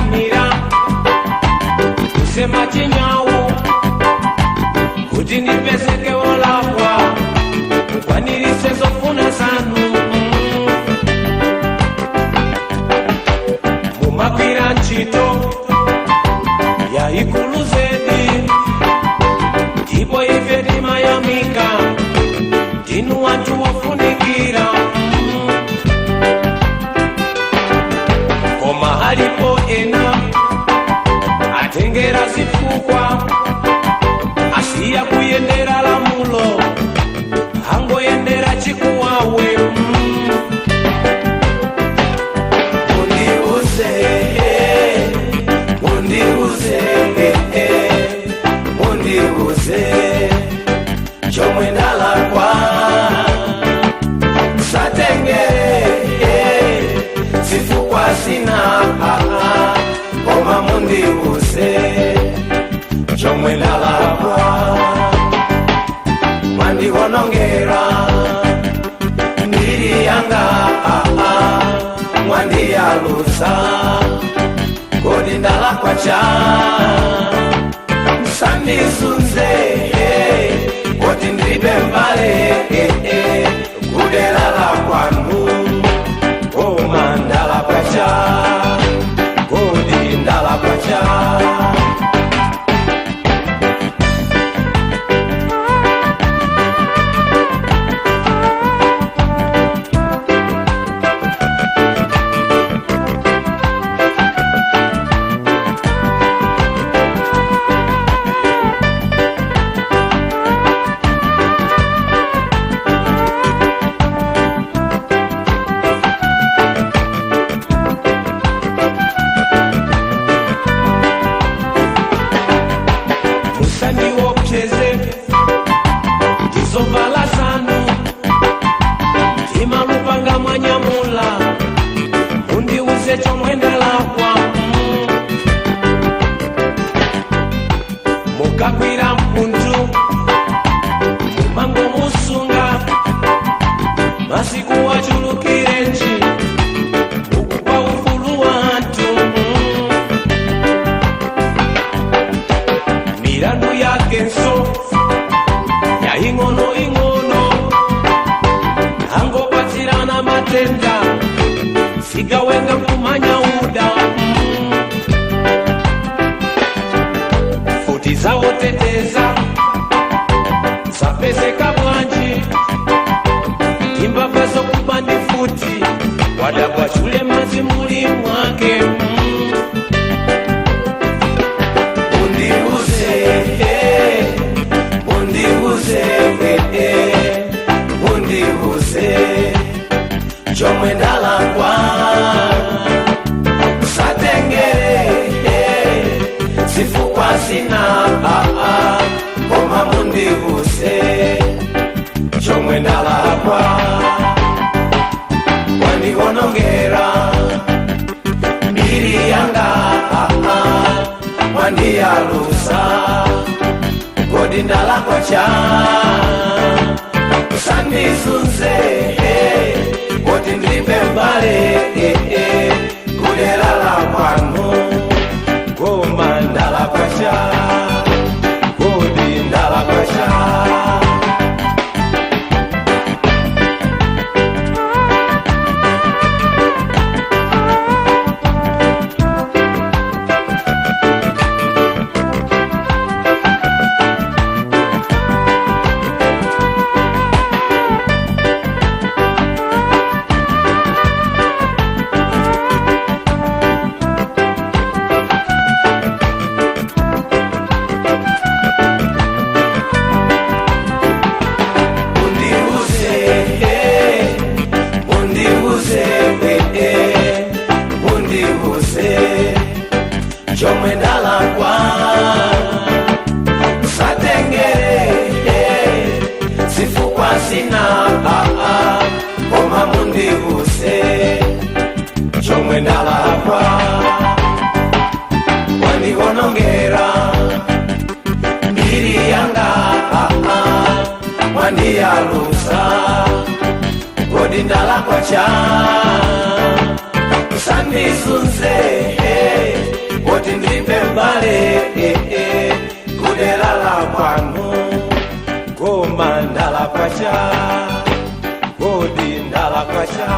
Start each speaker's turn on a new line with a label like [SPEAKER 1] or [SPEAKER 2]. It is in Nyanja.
[SPEAKER 1] kukanira kusema chinyawo kuti ndipezeke wolakwa mukwanirise zofuna zanu mumagwira ntchito yayikulu zedi ndipo ife timayamika ndinu anthu wofunikira koma alipo ena atengera zifukwa asiya kuyendera lamulo angoyendera chikuwawe mundiuze chomwe ndalakwa musatengere zifukwa sina koma mundiuze chomwe ndalakwa mwandihonongera mbiri yanga mwandiyalusa kodi ndalakwa cha musandizunze koti ndilibe mbale kudera la kwanu koma ndalakwa cha kodi ndalakwa cha ndizovala zanu ndimalupanga mwanyamula mundiuze chomwe ndalakwa mukagwira mpundu mumango musunga masiku wachulukirenji ukupa ufulu wa anthu milandu yakenso ing'ono ing'ono angopatirana matenda sigawenga kumanya uda futi zawoteteza zapezeka bwanji timbavazo kupandi futi wadabwa chule mazi muli mwake mundiuze chomwe ndalakwa musatengere zifukwa sina koma mundiuze chomwe ndalakwa mwandihonongera mbiri yanga mwandiyalusa kodi ndalakwa cha musandizunze koti ndilibe mbale kudera la kwanu koma ndalakwa cha kodi ndalakwa cha chomwe ndalakwa musatengere zifukwa sina koma mundiuze chomwe ndalakwa mwandihonongera mbiri yanga mwandiyalusa kodi ndalakwa cha musandizunze mbale kudela kwanu goma ndala kwacha godi ndala kwacha